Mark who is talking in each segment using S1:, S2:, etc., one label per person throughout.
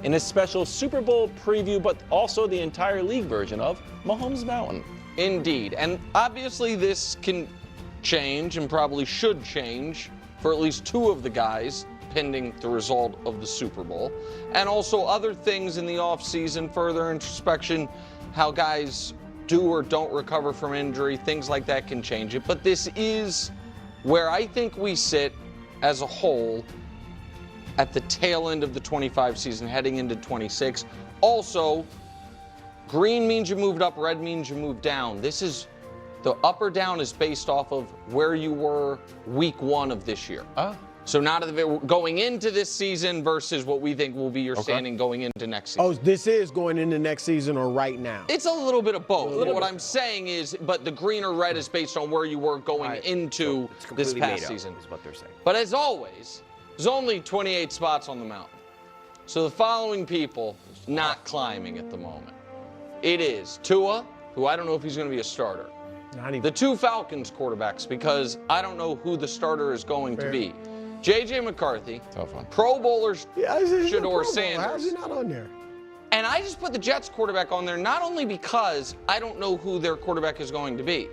S1: in a special Super Bowl preview, but also the entire league version of Mahomes Mountain.
S2: Indeed. And obviously this can change and probably should change for at least two of the guys pending the result of the Super Bowl. And also other things in the offseason, further introspection, how guys do or don't recover from injury, things like that can change it. But this is where I think we sit as a whole at the tail end of the 25 season, heading into 26. Also, green means you moved up, red means you moved down. This is, the up or down is based off of where you were week 1 of this year. So not going into this season versus what we think will be your standing going into next season.
S3: Oh, this is going into next season or right now?
S2: It's a little bit of both. What I'm saying is, but the green or red is based on where you were going into this past season.
S4: Is what they're saying.
S2: But as always, there's only 28 spots on the mountain. So the following people not climbing at the moment. It is Tua, who I don't know if he's going to be a starter. The two Falcons quarterbacks, because I don't know who the starter is going to be. J.J. McCarthy,
S1: Tough one.
S2: Pro Bowlers, Shador
S3: How's
S2: Sanders.
S3: he not on there?
S2: And I just put the Jets quarterback on there not only because I don't know who their quarterback is going to be,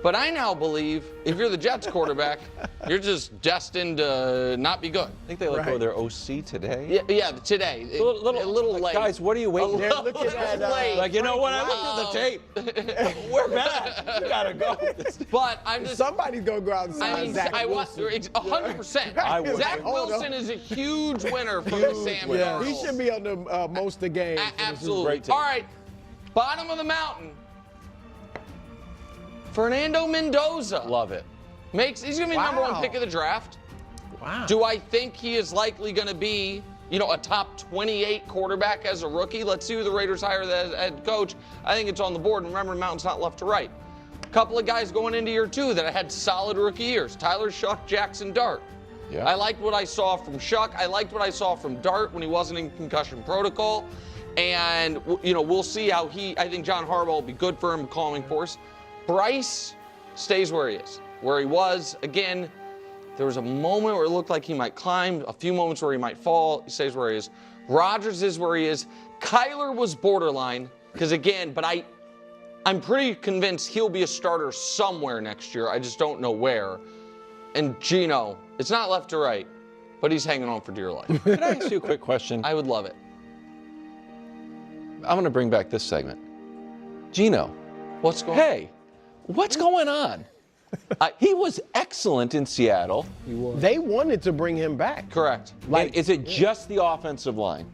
S2: but I now believe if you're the Jets quarterback, you're just destined to not be good.
S1: I think they let go of their OC today.
S2: Yeah, today. A little late.
S1: Guys, what are you waiting
S2: for?
S3: Looking at,
S1: Like, you know what? I looked at the tape. We're bad. You gotta go.
S2: But I'm just.
S3: Somebody's going to go out and sign Zach Wilson.
S2: 100%.
S1: I would.
S2: Zach Wilson is a huge winner for the Sam Darnold.
S3: He should be on the most of the games.
S2: Absolutely. All right, bottom of the mountain. Fernando Mendoza.
S1: Love it.
S2: He's going to be number 1 pick of the draft.
S3: Wow.
S2: Do I think he is likely going to be, a top 28 quarterback as a rookie? Let's see who the Raiders hire as head coach. I think it's on the board. And remember, mountain's not left to right. A couple of guys going into year 2 that had solid rookie years. Tyler Shuck, Jackson Dart.
S1: Yeah.
S2: I liked what I saw from Shuck. I liked what I saw from Dart when he wasn't in concussion protocol. And, we'll see how I think John Harbaugh will be good for him, calming force. Bryce stays where he is, where he was. Again, there was a moment where it looked like he might climb, a few moments where he might fall. He stays where he is. Rodgers is where he is. Kyler was borderline, because again, but I'm pretty convinced he'll be a starter somewhere next year. I just don't know where. And Geno, it's not left to right, but he's hanging on for dear life.
S1: Can I ask you a quick question?
S2: I would love it.
S1: I'm going to bring back this segment. Geno.
S2: What's going on?
S1: Hey, what's going on? He was excellent in Seattle.
S3: They wanted to bring him back.
S2: Correct.
S1: Like, is it just the offensive line?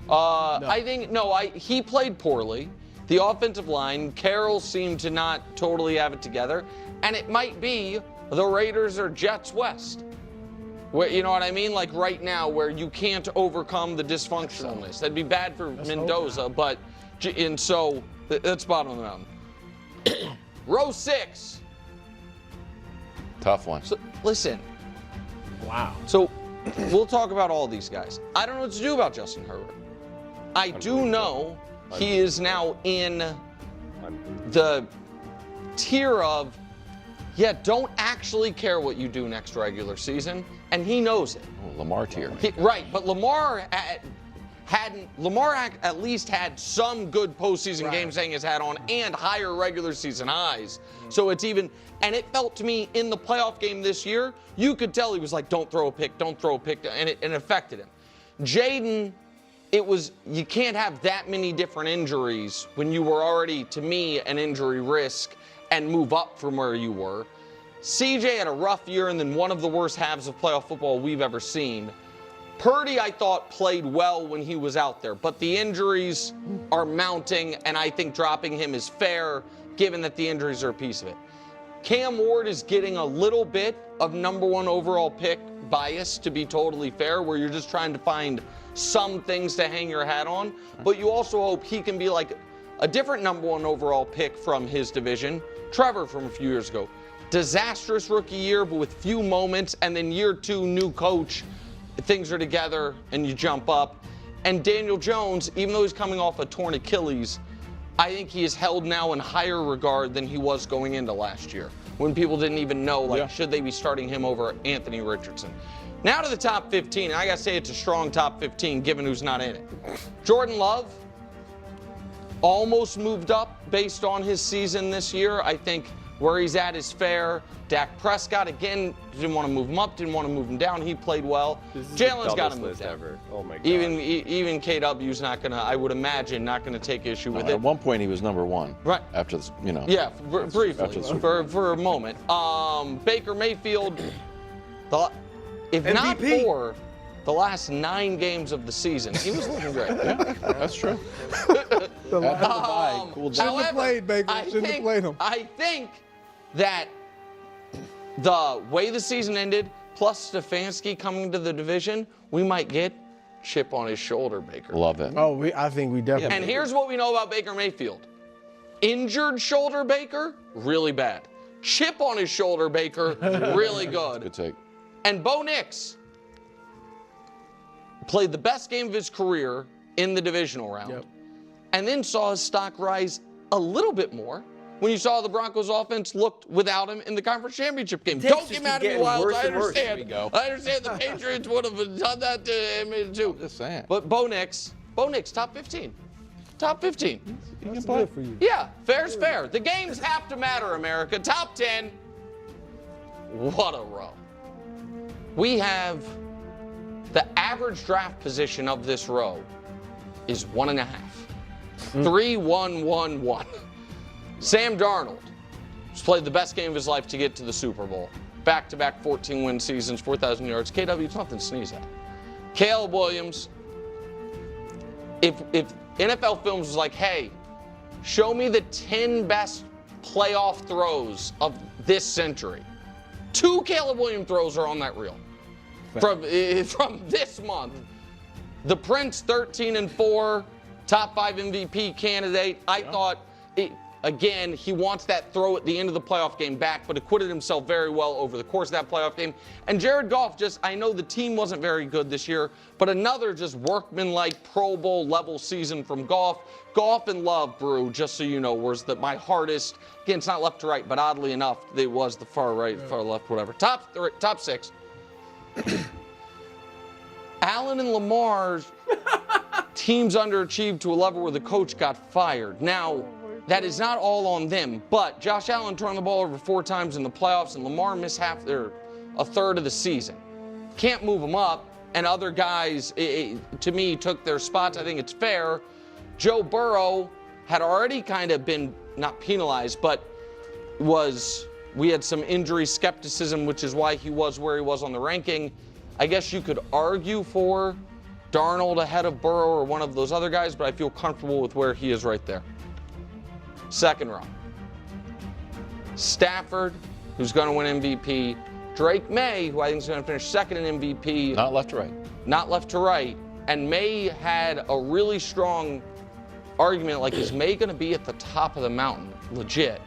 S2: I think, he played poorly. The offensive line, Carroll seemed to not totally have it together. And it might be the Raiders or Jets West. Where, you know what I mean? Like right now where you can't overcome the dysfunctionalness. That'd be bad for Mendoza, and so that's bottom of the mountain. Row 6.
S1: Tough one.
S2: So, listen.
S3: Wow.
S2: So we'll talk about all these guys. I don't know what to do about Justin Herbert. I do know he is now in the tier of, don't actually care what you do next regular season, and he knows it.
S1: Oh, Lamar tier.
S2: Right, but Lamar at least had some good postseason games hanging his hat on and higher regular season highs. So it's even, and it felt to me in the playoff game this year, you could tell he was like, don't throw a pick, and it affected him. Jaden, you can't have that many different injuries when you were already, to me, an injury risk and move up from where you were. CJ had a rough year and then one of the worst halves of playoff football we've ever seen. Purdy, I thought, played well when he was out there, but the injuries are mounting, and I think dropping him is fair, given that the injuries are a piece of it. Cam Ward is getting a little bit of number 1 overall pick bias, to be totally fair, where you're just trying to find some things to hang your hat on, but you also hope he can be like a different number 1 overall pick from his division. Trevor from a few years ago. Disastrous rookie year, but with few moments, and then year 2, new coach, things are together and you jump up. And Daniel Jones, even though he's coming off a torn Achilles, I think he is held now in higher regard than he was going into last year, when people didn't even know, should they be starting him over Anthony Richardson. Now to the top 15. I got to say it's a strong top 15 given who's not in it. Jordan Love almost moved up based on his season this year. I think where he's at is fair. Dak Prescott, again, didn't want to move him up, didn't want to move him down. He played well. Jalen's got to move down.
S4: Ever. Oh, my God.
S2: Even KW's not going to, I would imagine, not going to take issue with it.
S1: At one point, he was number one.
S2: Right.
S1: After this,
S2: Yeah, briefly, for a moment. Baker Mayfield, if
S4: MVP.
S2: not for the last 9 games of the season, he was looking great.
S1: Yeah, that's true.
S3: The
S1: After the
S3: last-
S1: bye, cool down.
S3: Shouldn't have played, Baker. Shouldn't have played him.
S2: I think that the way the season ended, plus Stefanski coming to the division, we might get chip on his shoulder, Baker.
S1: Love it.
S3: Oh, I think we definitely.
S2: And here's what we know about Baker Mayfield. Injured shoulder Baker, really bad. Chip on his shoulder Baker, really good.
S1: Good take.
S2: And Bo Nix played the best game of his career in the divisional round.
S3: Yep.
S2: And then saw his stock rise a little bit more when you saw the Broncos offense looked without him in the conference championship game.
S4: Takes
S2: Don't
S4: just
S2: get
S4: keep
S2: mad at me,
S4: getting
S2: Wild.
S4: worse
S2: I
S4: and worse.
S2: understand.
S1: Here we go.
S2: I understand the Patriots would have done that to him too.
S1: Just saying.
S2: But Bo Nix, top 15. Top 15.
S1: He can
S3: That's
S1: play.
S3: good for you.
S2: Yeah, fair's fair. The games have to matter, America. Top 10. What a row. We have the average draft position of this row is 1.5. 3-1-1-1. Sam Darnold has played the best game of his life to get to the Super Bowl. Back-to-back 14-win seasons, 4,000 yards. KW, it's nothing to sneeze at. Caleb Williams, if NFL Films was like, hey, show me the 10 best playoff throws of this century, 2 Caleb Williams throws are on that reel from this month. The Prince, 13-4, top 5 MVP candidate. I thought, again, he wants that throw at the end of the playoff game back, but acquitted himself very well over the course of that playoff game. And Jared Goff, I know the team wasn't very good this year, but another just workmanlike Pro Bowl level season from Goff. Goff and Love, Brew, just so you know, was my hardest. Again, it's not left to right, but oddly enough, it was the far right, far left, whatever. Top 6. Allen and Lamar's teams underachieved to a level where the coach got fired. Now, that is not all on them, but Josh Allen turned the ball over 4 times in the playoffs, and Lamar missed a third of the season. Can't move them up, and other guys, to me, took their spots. I think it's fair. Joe Burrow had already kind of been, not penalized, but we had some injury skepticism, which is why he was where he was on the ranking. I guess you could argue for Darnold ahead of Burrow or one of those other guys, but I feel comfortable with where he is right there. Second row. Stafford, who's going to win MVP. Drake May, who I think is going to finish second in MVP.
S1: Not left to right.
S2: Not left to right. And May had a really strong argument, like, is May going to be at the top of the mountain? Legit.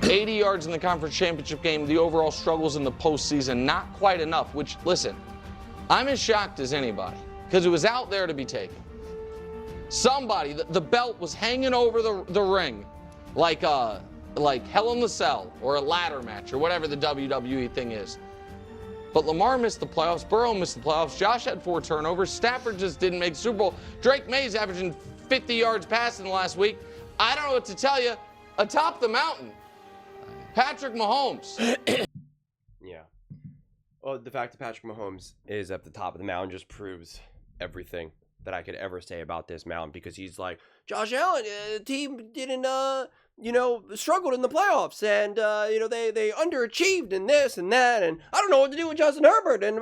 S2: 80 yards in the conference championship game. The overall struggles in the postseason, not quite enough, which, listen, I'm as shocked as anybody because it was out there to be taken. Somebody, the belt was hanging over the ring like Hell in the Cell or a ladder match or whatever the WWE thing is. But Lamar missed the playoffs. Burrow missed the playoffs. Josh had 4 turnovers. Stafford just didn't make the Super Bowl. Drake May's averaging 50 yards passing the last week. I don't know what to tell you. Atop the mountain, Patrick Mahomes.
S4: Yeah. Well, the fact that Patrick Mahomes is at the top of the mountain just proves everything that I could ever say about this mountain, because he's like, Josh Allen, the team didn't, struggled in the playoffs, and, they underachieved in this and that, and I don't know what to do with Justin Herbert, and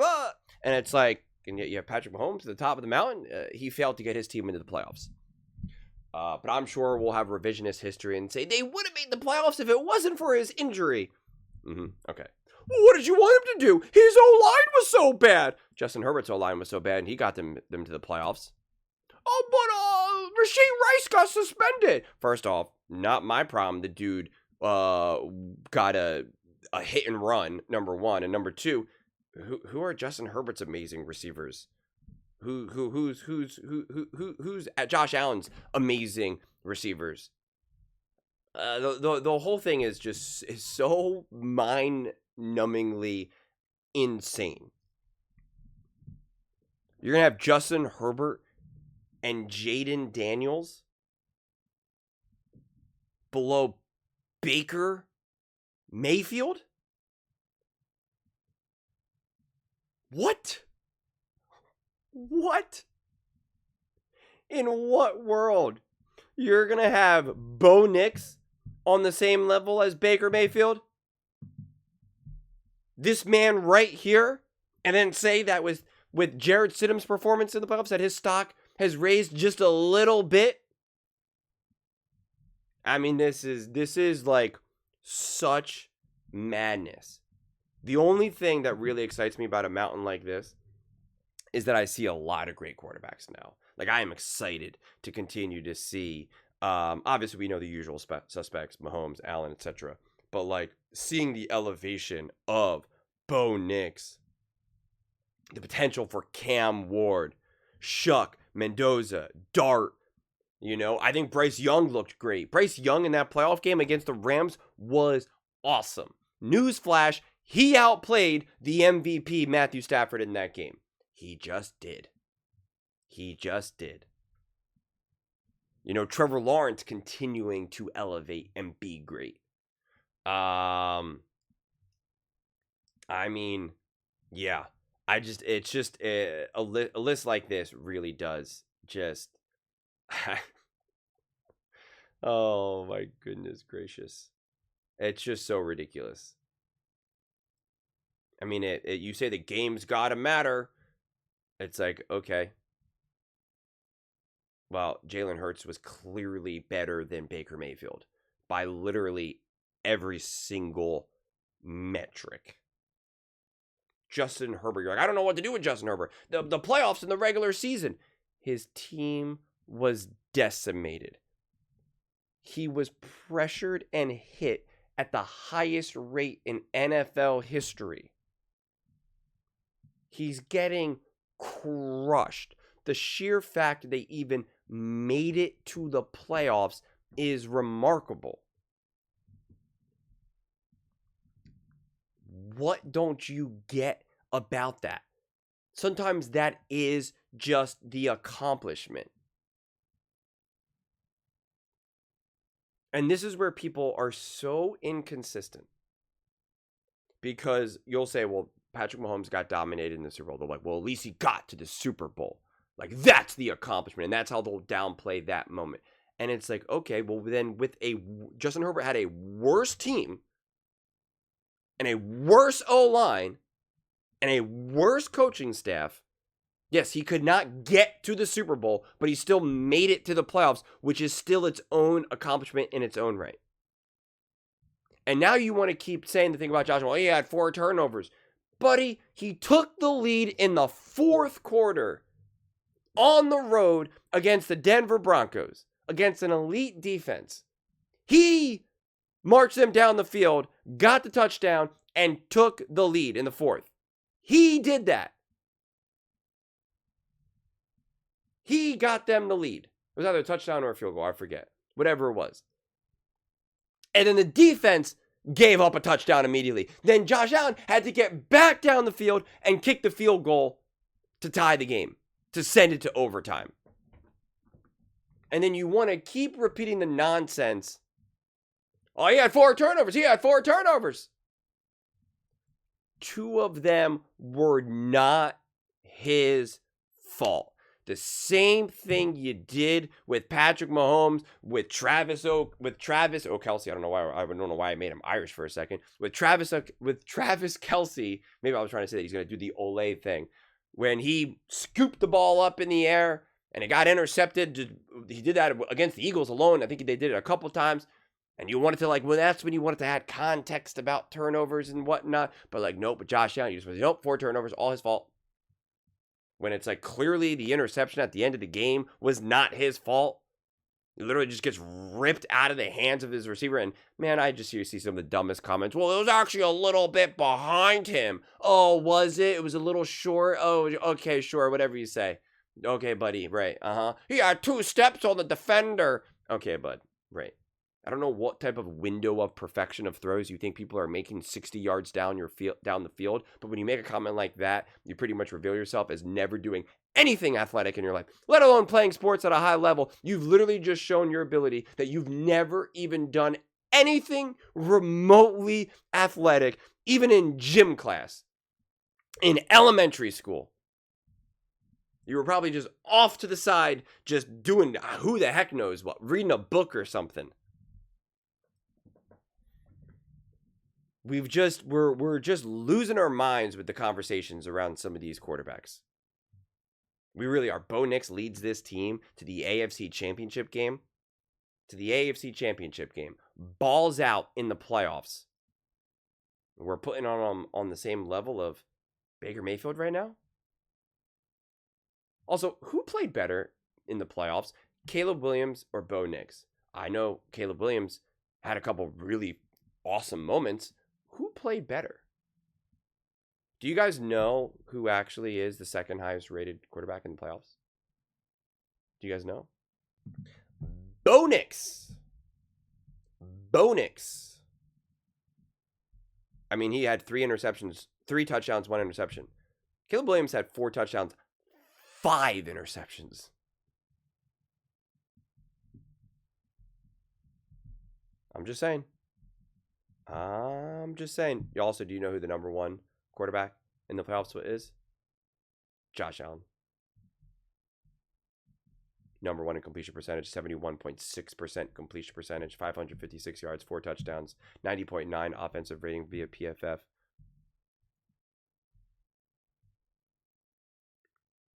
S4: it's like, and yet you have Patrick Mahomes at the top of the mountain. He failed to get his team into the playoffs. But I'm sure we'll have revisionist history and say they would have made the playoffs if it wasn't for his injury. Okay. Well, what did you want him to do? His O-line was so bad. Justin Herbert's O-line was so bad, and he got them to the playoffs. Oh, but Rasheed Rice got suspended. First off, not my problem. The dude got a hit and run, number one. And number two, who are Justin Herbert's amazing receivers? Who's Josh Allen's amazing receivers? The whole thing is so mind-numbingly insane. You're going to have Justin Herbert and Jaden Daniels below Baker Mayfield? What? What? In what world? You're going to have Bo Nix on the same level as Baker Mayfield? This man right here? And then say that with Jared Stidham's performance in the playoffs that his stock has raised just a little bit? I mean, this is like such madness. The only thing that really excites me about a mountain like this is that I see a lot of great quarterbacks now. Like, I am excited to continue to see, obviously we know the usual suspects, Mahomes, Allen, etc. But like seeing the elevation of Bo Nix, the potential for Cam Ward, Shuck, Mendoza, Dart. You know, I think Bryce Young looked great. Bryce Young in that playoff game against the Rams was awesome. Newsflash, he outplayed the MVP Matthew Stafford in that game. He just did. He just did. You know, Trevor Lawrence continuing to elevate and be great. I mean, yeah. It's just a list like this really does just. Oh my goodness gracious. It's just so ridiculous. I mean, you say the game's gotta matter. It's like, okay. Well, Jalen Hurts was clearly better than Baker Mayfield by literally every single metric. Justin Herbert, you're like, I don't know what to do with Justin Herbert. The playoffs in the regular season. His team was decimated. He was pressured and hit at the highest rate in NFL history. He's getting crushed. The sheer fact that they even made it to the playoffs is remarkable. What don't you get about that? Sometimes that is just the accomplishment. And this is where people are so inconsistent. Because you'll say, well, Patrick Mahomes got dominated in the Super Bowl. They're like, well, at least he got to the Super Bowl. Like, that's the accomplishment. And that's how they'll downplay that moment. And it's like, okay, well, then Justin Herbert had a worse team and a worse O-line and a worse coaching staff. Yes, he could not get to the Super Bowl, but he still made it to the playoffs, which is still its own accomplishment in its own right. And now you want to keep saying the thing about Josh, well, he had 4 turnovers. Buddy, he took the lead in the 4th quarter on the road against the Denver Broncos, against an elite defense. He marched them down the field, got the touchdown, and took the lead in the 4th. He did that. He got them the lead. It was either a touchdown or a field goal, I forget. Whatever it was. And then the defense gave up a touchdown immediately. Then Josh Allen had to get back down the field and kick the field goal to tie the game, to send it to overtime. And then you want to keep repeating the nonsense. Oh, he had 4 turnovers. He had 4 turnovers. 2 of them were not his fault. The same thing you did with Patrick Mahomes, with Travis Kelce. I don't know why I made him Irish for a second. With Travis Kelce, maybe I was trying to say that he's going to do the Olay thing. When he scooped the ball up in the air and it got intercepted. He did that against the Eagles alone. I think they did it a couple times. And you wanted to that's when you wanted to add context about turnovers and whatnot. But nope, with Josh Allen, you just went, nope, 4 turnovers, all his fault. When it's clearly the interception at the end of the game was not his fault. It literally just gets ripped out of the hands of his receiver. And man, I just see some of the dumbest comments. Well, it was actually a little bit behind him. Oh, was it? It was a little short. Oh, okay, sure. Whatever you say. Okay, buddy. Right. He had 2 steps on the defender. Okay, bud. Right. I don't know what type of window of perfection of throws you think people are making 60 yards down down the field. But when you make a comment like that, you pretty much reveal yourself as never doing anything athletic in your life, let alone playing sports at a high level. You've literally just shown your ability that you've never even done anything remotely athletic, even in gym class, in elementary school. You were probably just off to the side, just doing who the heck knows what, reading a book or something. We're just losing our minds with the conversations around some of these quarterbacks. We really are. Bo Nix leads this team to the AFC Championship game. Balls out in the playoffs. We're putting on the same level of Baker Mayfield right now. Also, who played better in the playoffs, Caleb Williams or Bo Nix? I know Caleb Williams had a couple really awesome moments. Who played better? Do you guys know who actually is the second highest rated quarterback in the playoffs? Do you guys know? Bo Nix. I mean, he had 3 touchdowns, 1 interception. Caleb Williams had 4 touchdowns, 5 interceptions. I'm just saying. Also, do you know who the number 1 quarterback in the playoffs is? Josh Allen. Number 1 in completion percentage, 71.6% completion percentage, 556 yards, 4 touchdowns, 90.9 offensive rating via PFF.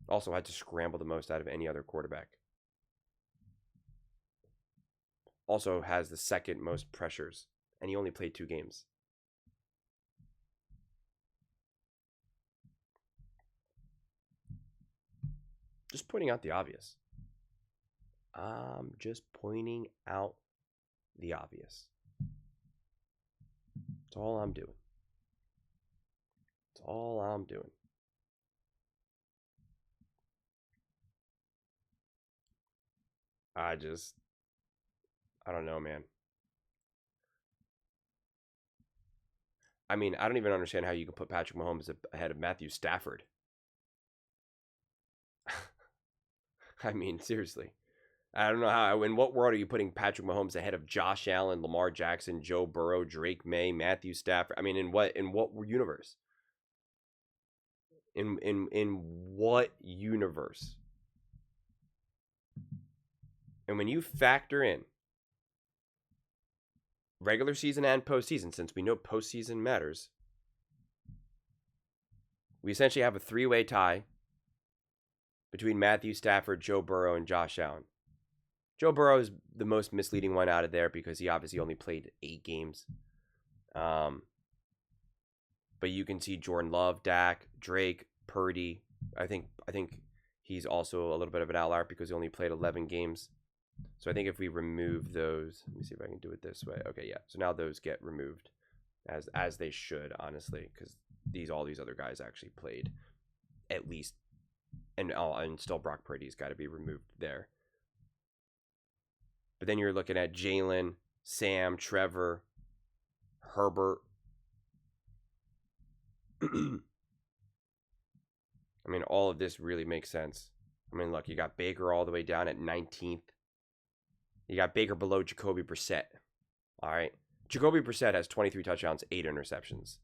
S4: Also had to scramble the most out of any other quarterback. Also has the second most pressures, and he only played 2 games. Just pointing out the obvious. I'm just pointing out the obvious. That's all I'm doing. I don't know, man. I mean, I don't even understand how you can put Patrick Mahomes ahead of Matthew Stafford. I mean, seriously. I don't know how. In what world are you putting Patrick Mahomes ahead of Josh Allen, Lamar Jackson, Joe Burrow, Drake May, Matthew Stafford? I mean, in what universe? In what universe? And when you factor in regular season and postseason, since we know postseason matters, we essentially have a 3-way tie between Matthew Stafford, Joe Burrow, and Josh Allen. Joe Burrow is the most misleading one out of there because he obviously only played 8 games. But you can see Jordan Love, Dak, Drake, Purdy. I think he's also a little bit of an outlier because he only played 11 games. So I think if we remove those, let me see if I can do it this way. Okay, yeah. So now those get removed as they should, honestly, because all these other guys actually played at least, and still Brock Purdy's got to be removed there. But then you're looking at Jalen, Sam, Trevor, Herbert. I mean, all of this really makes sense. I mean, look, you got Baker all the way down at 19th. You got Baker below Jacoby Brissett. All right. Jacoby Brissett has 23 touchdowns, 8 interceptions.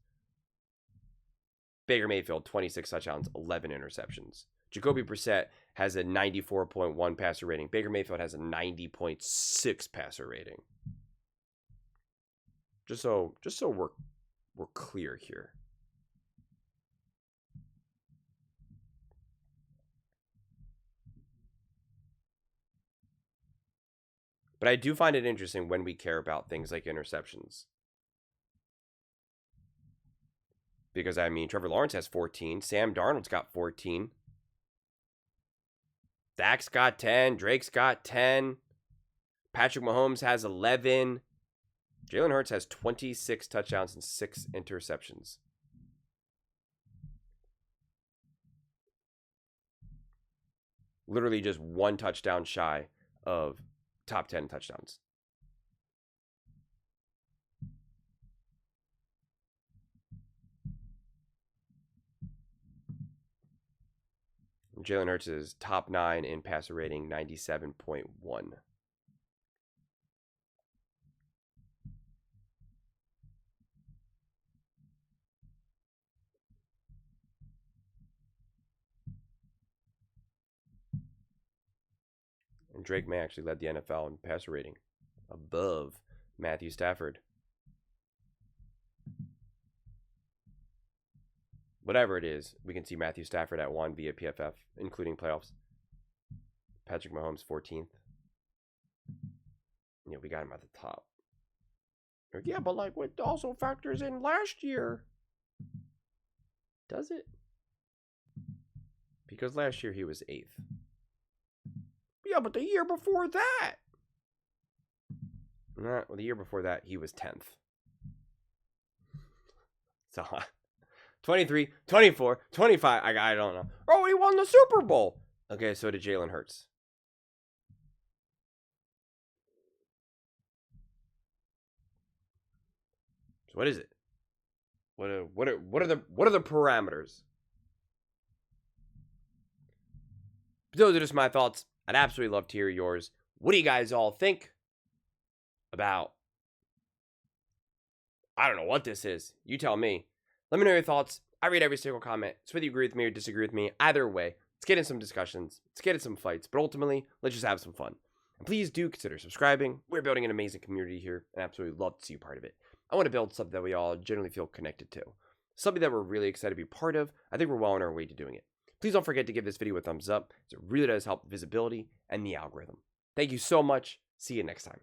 S4: Baker Mayfield, 26 touchdowns, 11 interceptions. Jacoby Brissett has a 94.1 passer rating. Baker Mayfield has a 90.6 passer rating. Just so we're clear here. But I do find it interesting when we care about things like interceptions. Because, I mean, Trevor Lawrence has 14. Sam Darnold's got 14. Dak's got 10. Drake's got 10. Patrick Mahomes has 11. Jalen Hurts has 26 touchdowns and 6 interceptions. Literally just 1 touchdown shy of top 10 touchdowns. Jalen Hurts is top 9 in passer rating, 97.1. And Drake May actually led the NFL in passer rating, above Matthew Stafford. Whatever it is, we can see Matthew Stafford at 1 via PFF, including playoffs. Patrick Mahomes, 14th. Yeah, we got him at the top. Yeah, but like, what also factors in last year? Does it? Because last year he was 8th. Yeah, but the year before that. Well, the year before that, he was 10th. So, 23, 24, 25. I don't know. Oh, he won the Super Bowl. Okay, so did Jalen Hurts. So what is it? What are the parameters? But those are just my thoughts. I'd absolutely love to hear yours. What do you guys all think about? I don't know what this is. You tell me. Let me know your thoughts. I read every single comment. So whether you agree with me or disagree with me, either way, let's get in some discussions. Let's get in some fights. But ultimately, let's just have some fun. And please do consider subscribing. We're building an amazing community here, and I absolutely love to see you part of it. I want to build something that we all generally feel connected to. Something that we're really excited to be part of. I think we're well on our way to doing it. Please don't forget to give this video a thumbs up, as it really does help visibility and the algorithm. Thank you so much. See you next time.